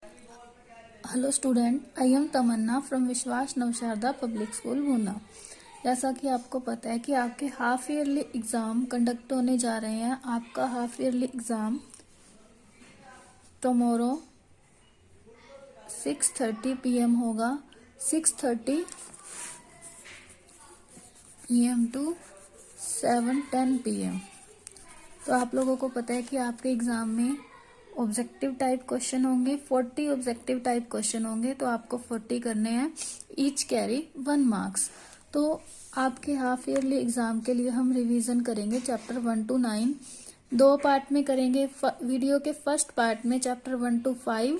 Hello student, I am Tamanna from Vishwas Navsharda public school भूना। जैसा कि आपको पता है कि आपके हाफ ईयरली एग्ज़ाम कंडक्ट होने जा रहे हैं। आपका half yearly exam tomorrow 6:30 PM होगा, 6:30 PM टू 7:10 PM। तो आप लोगों को पता है कि आपके एग्ज़ाम में ऑब्जेक्टिव टाइप क्वेश्चन होंगे, 40 ऑब्जेक्टिव टाइप क्वेश्चन होंगे। तो आपको 40 करने हैं, ईच कैरी 1 मार्क्स। तो आपके हाफ ईयरली एग्जाम के लिए हम रिवीजन करेंगे चैप्टर 1 to 9 दो पार्ट में करेंगे। वीडियो के फर्स्ट पार्ट में चैप्टर 1 to 5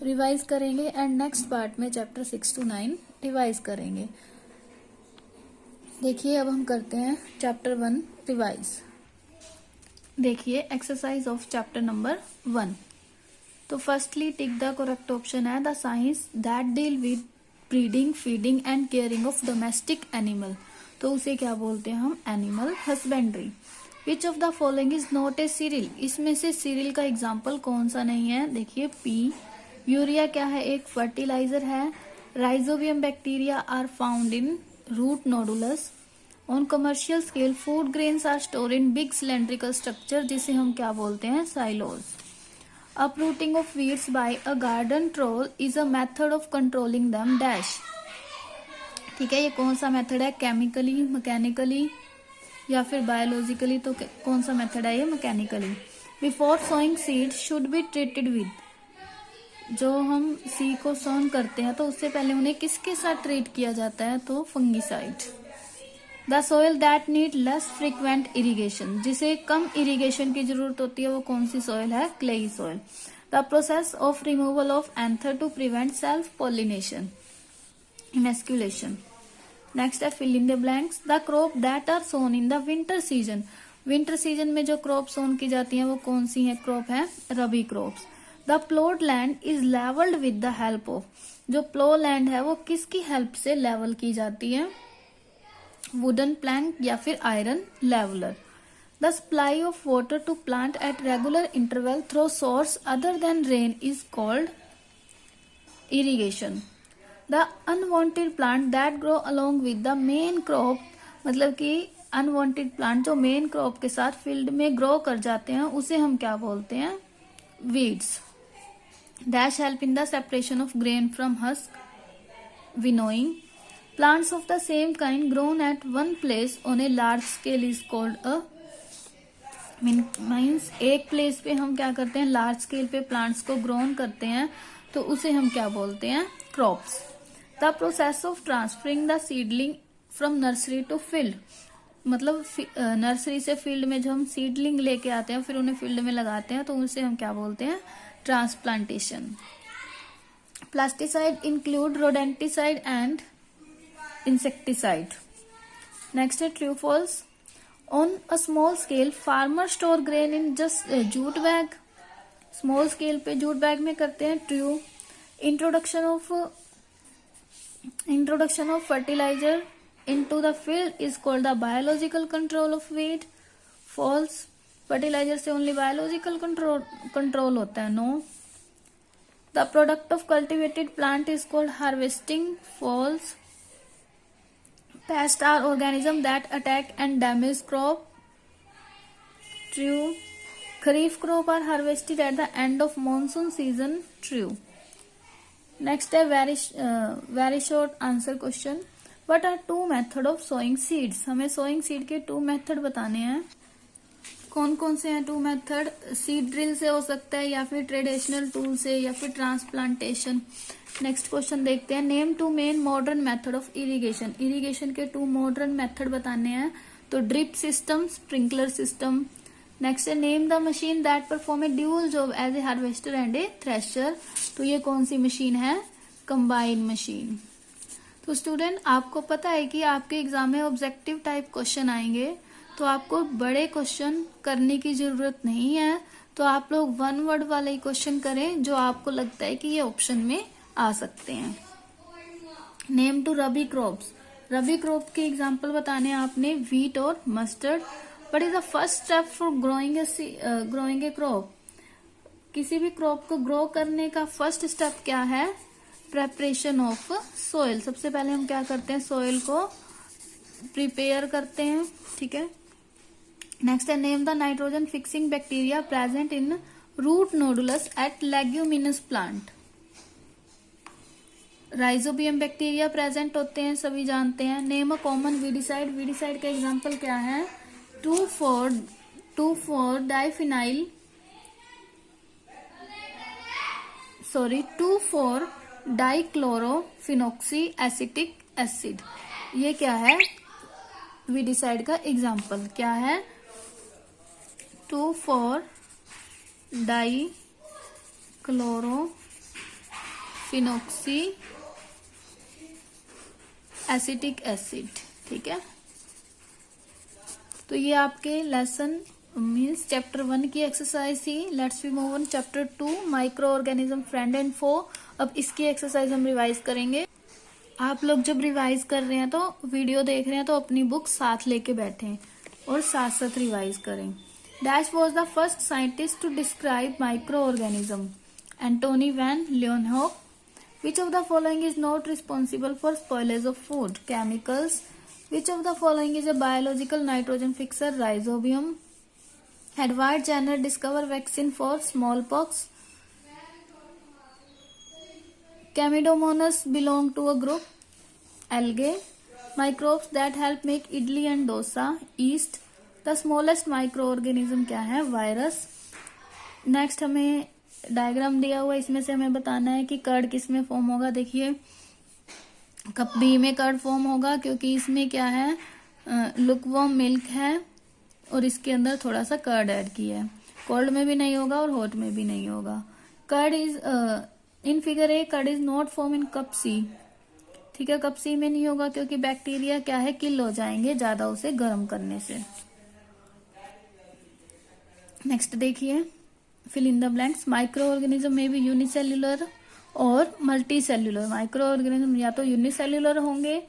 रिवाइज करेंगे एंड नेक्स्ट पार्ट में चैप्टर 6 to 9 रिवाइज करेंगे। देखिए, अब हम करते हैं चैप्टर 1 रिवाइज। देखिए, एक्सरसाइज ऑफ चैप्टर नंबर 1। तो firstly tick the correct option है the science that deal with breeding, feeding and caring of domestic animal. तो उसे क्या बोलते हैं हम? Animal husbandry. Which of the following is not A serial. इसमें से सीरियल का एग्जाम्पल कौन सा नहीं है? देखिए, पी। यूरिया क्या है? एक फर्टिलाइजर है। Rhizobium bacteria are found in root nodules. On commercial scale food grains are store in big cylindrical structure, जिसे हम क्या बोलते हैं? Silos. Uprooting of weeds by a garden trowel is a method of controlling them dash. ठीक है, ये कौन सा मेथड है? केमिकली, मैकेनिकली या फिर बायोलॉजिकली? तो कौन सा मेथड है? ये mechanically. Before sowing seed should be treated with. जो हम सी को सोन करते हैं तो उससे पहले उन्हें किसके साथ ट्रीट किया जाता है? तो fungicide. The soil that need less frequent irrigation. जिसे कम इरीगेशन की जरूरत होती है वो कौन सी सोयल है? Clayey soil. The process of removal of anther to prevent self pollination, emasculation. Next है fill in the blanks. The crop that are sown in the winter season. Winter season में जो क्रॉप सोन की जाती है वो कौन सी है? क्रॉप है rabi crops. The ploughed land is levelled with the help of. जो प्लो लैंड है वो किसकी हेल्प से लेवल की जाती है? वुडन प्लैंक या फिर iron leveler. The supply of water to plant at regular interval through source other than rain is called irrigation. The unwanted plant that grow along with the main crop, मतलब कि unwanted plant जो main crop के साथ field में grow कर जाते हैं उसे हम क्या बोलते हैं? Weeds. Dash help in the separation of grain from husk, winnowing. Plants of the same kind grown at one place on a large scale is called a means एक प्लेस पे हम क्या करते हैं? लार्ज स्केल पे plants को grown करते हैं तो उसे हम क्या बोलते हैं? Crops. The process of transferring the seedling from nursery to field, मतलब नर्सरी से फील्ड में जो हम सीडलिंग लेके आते हैं फिर उन्हें फील्ड में लगाते हैं तो उसे हम क्या बोलते हैं? Transplantation. Pesticide include rodenticide and insecticide. Next है true false. On a small scale farmer store grain in just jute bag. Small scale पे jute bag में करते हैं। True. Introduction of fertilizer into the field is called the biological control of weed. False. Fertilizer से only biological control होता है। No. The product of cultivated plant is called harvesting. False. Pests are organisms that attack and damage crop. True. Kharif crop are harvested at the end of monsoon season. True. Next है very short answer question. What are two method of sowing seeds? हमें sowing seed के 2 method बताने हैं। कौन कौन से हैं 2 method? Seed drill से हो सकता है या फिर ट्रेडिशनल टूल से या फिर ट्रांसप्लांटेशन। नेक्स्ट क्वेश्चन देखते हैं। Name 2 main modern method of irrigation. Irrigation के 2 मॉडर्न मेथड बताने हैं तो drip system, sprinkler system. Next है name the machine that perform a dual job as a harvester and a thresher. तो ये कौन सी मशीन है? Combine machine. तो स्टूडेंट, आपको पता है कि आपके एग्जाम में ऑब्जेक्टिव टाइप क्वेश्चन आएंगे तो आपको बड़े क्वेश्चन करने की जरूरत नहीं है। तो आप लोग 1 वर्ड वाले ही क्वेश्चन करें जो आपको लगता है कि ये ऑप्शन में आ सकते हैं। Name two rabi crops. Rabi crop के एग्जाम्पल बताने हैं आपने व्हीट और mustard. What is the first step for growing a crop? किसी भी क्रॉप को ग्रो करने का फर्स्ट स्टेप क्या है? Preparation of soil. सबसे पहले हम क्या करते हैं? सोइल को प्रिपेयर करते हैं, ठीक है। नेक्स्ट है name the nitrogen fixing bacteria present in root nodules at leguminous plant. Rhizobium bacteria present होते हैं, सभी जानते हैं। Name a common weedicide. Weedicide का एग्जांपल क्या है? 2,4 डाइक्लोरोफिनॉक्सी एसिटिक एसिड। ये क्या है? वीडिसाइड का एग्जांपल क्या है? 2,4 डाइक्लोरोफिनॉक्सी एसिटिक एसिड, ठीक है। तो ये आपके लेसन मीन्स चैप्टर 1 की एक्सरसाइज थी। Let's we move on chapter 2 microorganism friend and foe. अब इसकी एक्सरसाइज हम रिवाइज करेंगे। आप लोग जब रिवाइज कर रहे हैं तो वीडियो देख रहे हैं तो अपनी बुक साथ लेके बैठें और साथ साथ रिवाइज करें। Dash was the first scientist to describe microorganism? Antonie van Leeuwenhoek. Which of the following is not responsible for spoilage of food? Chemicals. Which of the following is a biological nitrogen fixer? Rhizobium. Edward Jenner discovered vaccine for smallpox. Chemidomonas belong to a group. Algae. Microbes that help make idli and dosa. Yeast. The smallest microorganism क्या है? Virus. Next हमें diagram दिया हुआ, इसमें से हमें बताना है कि कर्ड किस में फॉर्म होगा। देखिए कप बी में कर्ड फॉर्म होगा क्योंकि इसमें क्या है? लुकवार्म मिल्क है और इसके अंदर थोड़ा सा कर्ड ऐड किया है। कोल्ड में भी नहीं होगा और हॉट में भी नहीं होगा। Curd is in figure a curd is not form in cup c, ठीक है। कप सी में नहीं होगा क्योंकि बैक्टीरिया क्या है? किल हो जाएंगे ज्यादा उसे गर्म करने से। नेक्स्ट देखिए fill in the blanks. Micro organism में भी यूनिसेल्युलर और मल्टी सेल्युलर। माइक्रो ऑर्गेनिज्म या तो यूनिसेल्युलर होंगे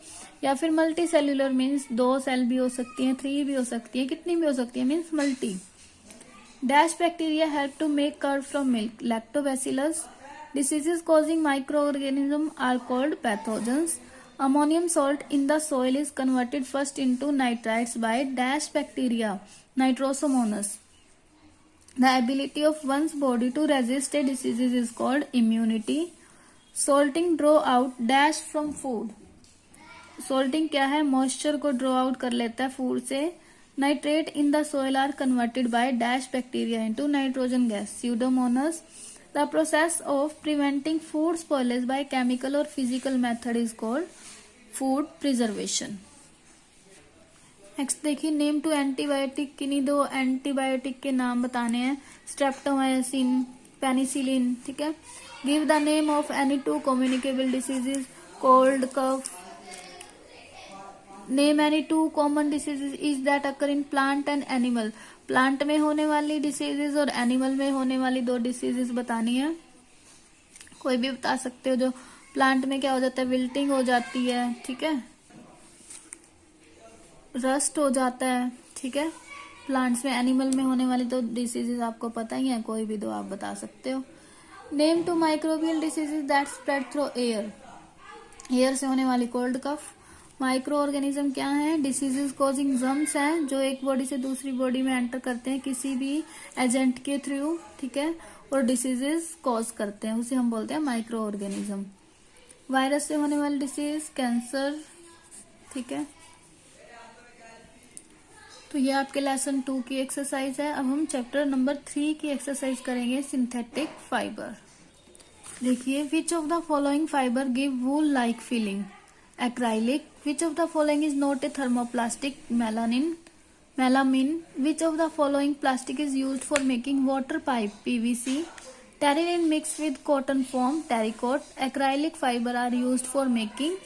या फिर मल्टी सेल्युलर मीन्स 2 सेल भी हो सकती हैं, 3 भी हो सकती है, कितनी भी हो सकती है means multi. Dash bacteria help to make curd from milk? Lactobacillus. Diseases causing micro organism are called pathogens. Ammonium salt in the soil is converted first into nitrites by dash bacteria? Nitrosomonas. The ability of one's body to resist a disease is called immunity. Salting draw out dash from food. Salting क्या है? Moisture को draw out कर लेता है food से। Nitrate in the soil are converted by dash bacteria into nitrogen gas. Pseudomonas. The process of preventing food spoilage by chemical or physical method is called food preservation. Next देखिए name to antibiotic. किन्हीं 2 antibiotic के नाम बताने हैं। Streptomycin, penicillin, ठीक है। Give the name of any 2 communicable diseases. Cold, cough. Name any 2 common diseases is that occur in plant and animal. Plant में होने वाली डिसीजेज और एनिमल में होने वाली 2 डिसीजेज बतानी है। कोई भी बता सकते हो। जो प्लांट में क्या हो जाता है? विल्टिंग हो जाती है, ठीक है, रस्ट हो जाता है, ठीक है, प्लांट्स में। एनिमल में होने वाली तो डिसीजेज आपको पता ही है, कोई भी 2 आप बता सकते हो। Name two microbial diseases that spread through air. Air से होने वाली कोल्ड, कफ। माइक्रो ऑर्गेनिज्म क्या है? डिसीजेज कॉजिंग जर्म्स हैं जो एक बॉडी से दूसरी बॉडी में एंटर करते हैं किसी भी एजेंट के थ्रू, ठीक है, और डिसीजेज कॉज करते हैं, उसे हम बोलते हैं माइक्रो ऑर्गेनिज्म। वायरस से होने वाली डिसीज कैंसर, ठीक है। तो ये आपके लेसन 2 की एक्सरसाइज है। अब हम चैप्टर नंबर 3 की एक्सरसाइज करेंगे सिंथेटिक फाइबर। देखिए which of the following fibre give wool like feeling? Acrylic. Which of the following is not a thermoplastic? Melamine. Which of the following plastic is used for making water pipe? PVC। Terylene mix with cotton form? Terrycot. Acrylic fibre are used for making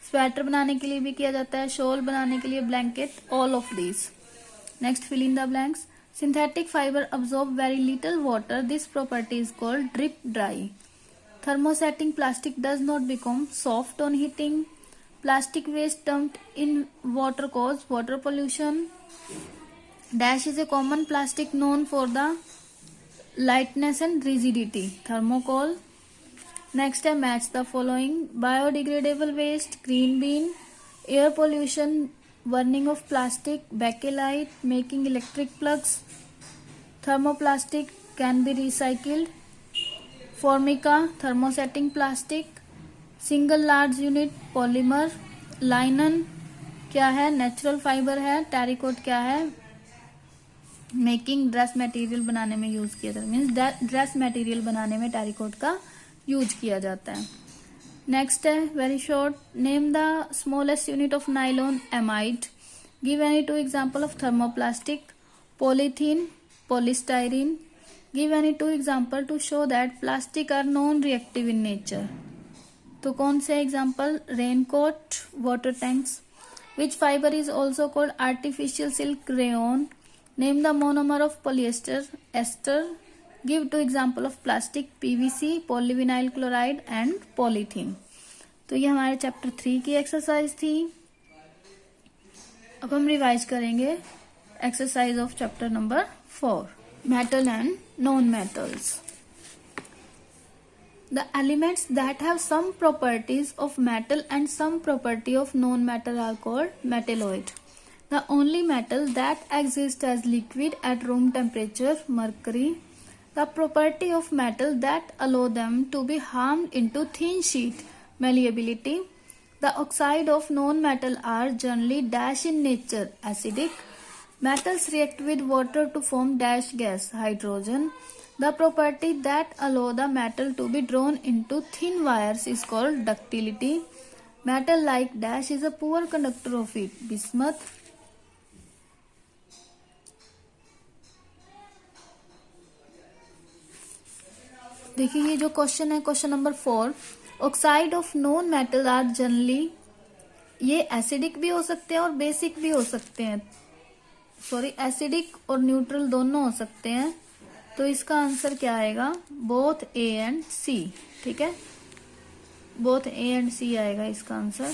sweater बनाने के लिए भी किया जाता है, shawl बनाने के लिए, blanket, all of these. Next fill in the blanks. Synthetic fibre absorb very little water, this property is called drip dry. Thermosetting plastic does not become soft on heating. Plastic waste dumped in water cause water pollution. Dash is a common plastic known for the lightness and rigidity, thermocol. Next है match the following: biodegradable waste, green bean; air pollution, burning of plastic, bakelite; making electric plugs, thermoplastic, can be recycled; formica, thermosetting plastic; single large unit, polymer; linen क्या है, natural fibre है; terrycot क्या है, making dress material बनाने में use किया जाता है, मीन्स ड्रेस मटेरियल बनाने में टेरिकोट का यूज किया जाता है। नेक्स्ट है very short: name the smallest unit of nylon, amide; give any two example of thermoplastic, polythene, polystyrene; give any two example to show that plastic are non reactive in nature. तो कौन से example, raincoat, water tanks. Which fibre is also called artificial silk, rayon; name the monomer of polyester, ester; give two example of plastic, PVC, polyvinyl chloride and polythene. तो ये हमारे chapter 3 की exercise थी। अब हम रिवाइज करेंगे exercise of chapter number 4, metal and non metals. The elements that have some properties of metal and some property of non-metal are called metalloid. The only metal that exists as liquid at room temperature, mercury. The property of metal that allow them to be harmed into thin sheet, malleability. The oxide of non-metal are generally dash in nature, acidic. Metals react with water to form dash gas, hydrogen. The property that allow the metal to be drawn into thin wires is called ductility. Metal like dash is a poor conductor of heat, bismuth. देखिए ये जो question है, question number 4, oxide of non metal are generally, ये acidic भी हो सकते हैं और बेसिक भी हो सकते हैं, सॉरी एसिडिक और न्यूट्रल दोनों हो सकते हैं। तो इसका आंसर क्या आएगा, बोथ ए एंड सी। ठीक है, बोथ ए एंड सी आएगा इसका answer.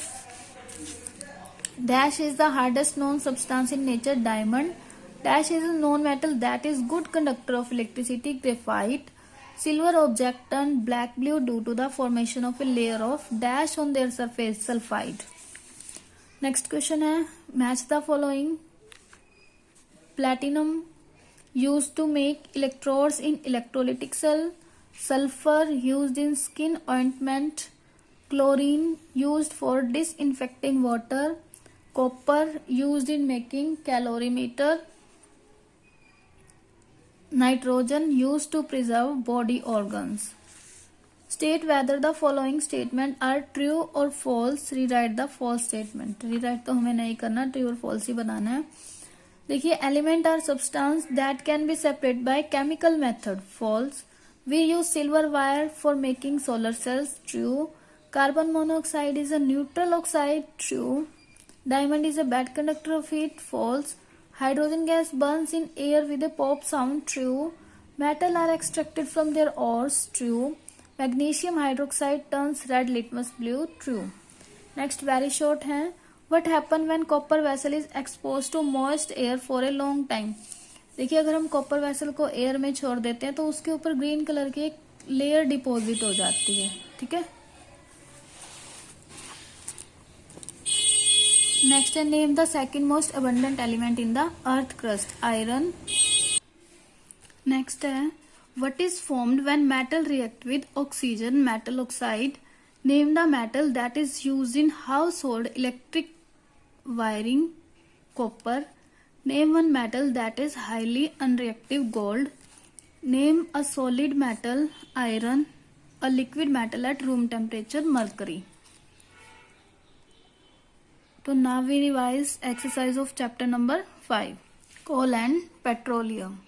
Dash is the hardest known substance in nature, diamond. Dash is a non metal that is good conductor of electricity, graphite. Silver object turn black blue due to the formation of a layer of dash on their surface, sulphide. Next question है match the following: platinum used to make electrodes in electrolytic cell, sulfur used in skin ointment, chlorine used for disinfecting water, copper used in making calorimeter, nitrogen used to preserve body organs. State whether the following statement are true or false. Rewrite the false statement. Rewrite तो हमें नहीं करना, true और false ही बनाना है। देखिए element are substance that can be separate by chemical method, false. We use silver wire for making solar cells, true. Carbon monoxide is a neutral oxide, true. Diamond is a bad conductor of heat, false. Hydrogen gas burns in air with a pop sound, true. Metal are extracted from their ores, true. Magnesium hydroxide turns red litmus blue, true. Next very short है, What happen when copper vessel is exposed to moist air for a long time? देखिए अगर हम copper vessel को air में छोड़ देते हैं तो उसके ऊपर ग्रीन कलर की एक लेयर डिपॉजिट हो जाती है। ठीक है, नेक्स्ट है name the second most abundant element in the earth crust, iron. Next है what is formed when metal react with oxygen, metal oxide. Name the metal that is used in household electric wiring, copper. Name one metal that is highly unreactive, gold. Name a solid metal, iron. A liquid metal at room temperature, mercury. So now we revise exercise of chapter number 5, coal and petroleum.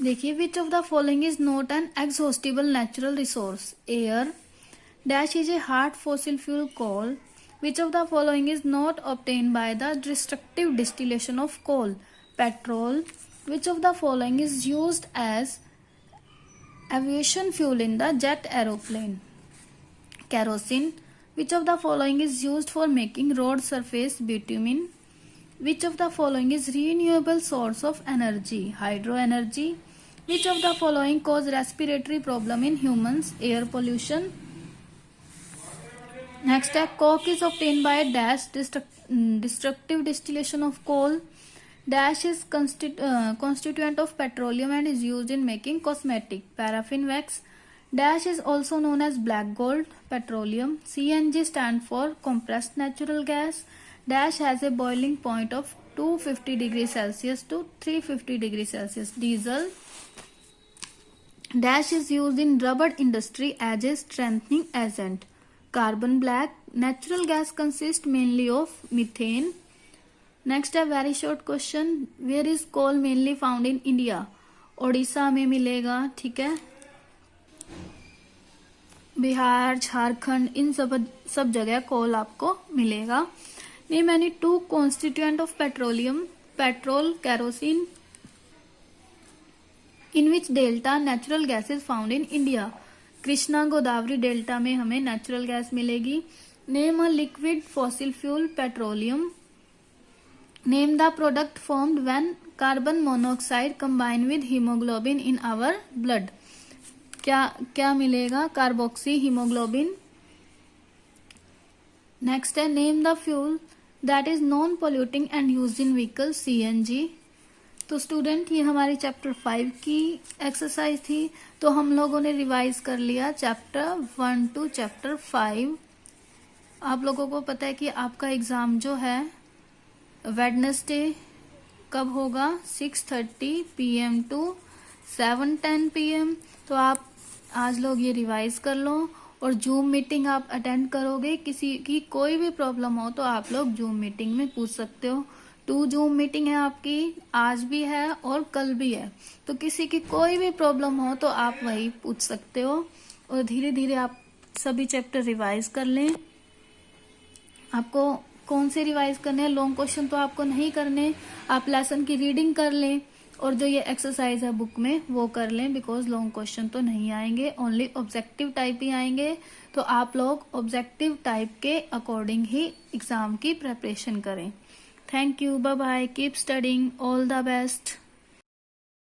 देखिए which of the following is not an exhaustible natural resource, air. Dash is a hard fossil fuel, coal. Which of the following is not obtained by the destructive distillation of coal, petrol. Which of the following is used as aviation fuel in the jet aeroplane, kerosene. Which of the following is used for making road surface, bitumen. Which of the following is renewable source of energy, hydro energy. Which of the following cause respiratory problem in humans? Air pollution. Next है coke is obtained by dash destructive distillation of coal. Dash is constituent of petroleum and is used in making cosmetic. Paraffin wax. Dash is also known as black gold. Petroleum. CNG stand for compressed natural gas. Dash has a boiling point of 250 degrees Celsius to 350 degrees Celsius. Diesel. Dash is used in rubber industry as a strengthening agent. Carbon black. Natural gas consists mainly of methane. Next है very short question, where is coal mainly found in India? Odisha में मिलेगा, ठीक है, बिहार, झारखंड, इन सब जगह कोल आपको मिलेगा। Name any two constituent of petroleum, petrol, kerosene. In which delta natural gas is found in India? Krishna Godavari delta में हमें नेचुरल गैस मिलेगी। Name a liquid fossil fuel, petroleum. Name the product formed when carbon monoxide combine with hemoglobin in our blood. क्या मिलेगा? Carboxy haemoglobin. Next है name the fuel that is non polluting and used in vehicle, CNG। तो student ये हमारी chapter 5 की exercise थी। तो हम लोगों ने रिवाइज कर लिया चैप्टर 1 to चैप्टर 5। आप लोगों को पता है कि आपका एग्जाम जो है वेडनेसडे कब होगा? 6:30 PM to 7:10 PM। तो आप आज लोग ये रिवाइज कर लो और जूम मीटिंग आप अटेंड करोगे। किसी की कोई भी प्रॉब्लम हो तो आप लोग जूम मीटिंग में पूछ सकते हो। 2 जूम मीटिंग है आपकी, आज भी है और कल भी है। तो किसी की कोई भी प्रॉब्लम हो तो आप वही पूछ सकते हो और धीरे धीरे आप सभी चैप्टर रिवाइज कर लें। आपको कौन से रिवाइज करने हैं? लॉन्ग क्वेश्चन तो आपको नहीं करने, आप लेसन की रीडिंग कर लें और जो ये एक्सरसाइज है बुक में वो कर लें, बिकॉज लॉन्ग क्वेश्चन तो नहीं आएंगे, ओनली ऑब्जेक्टिव टाइप ही आएंगे। तो आप लोग ऑब्जेक्टिव टाइप के अकॉर्डिंग ही एग्जाम की प्रिपरेशन करें। Thank you, bye bye, keep studying, all the best.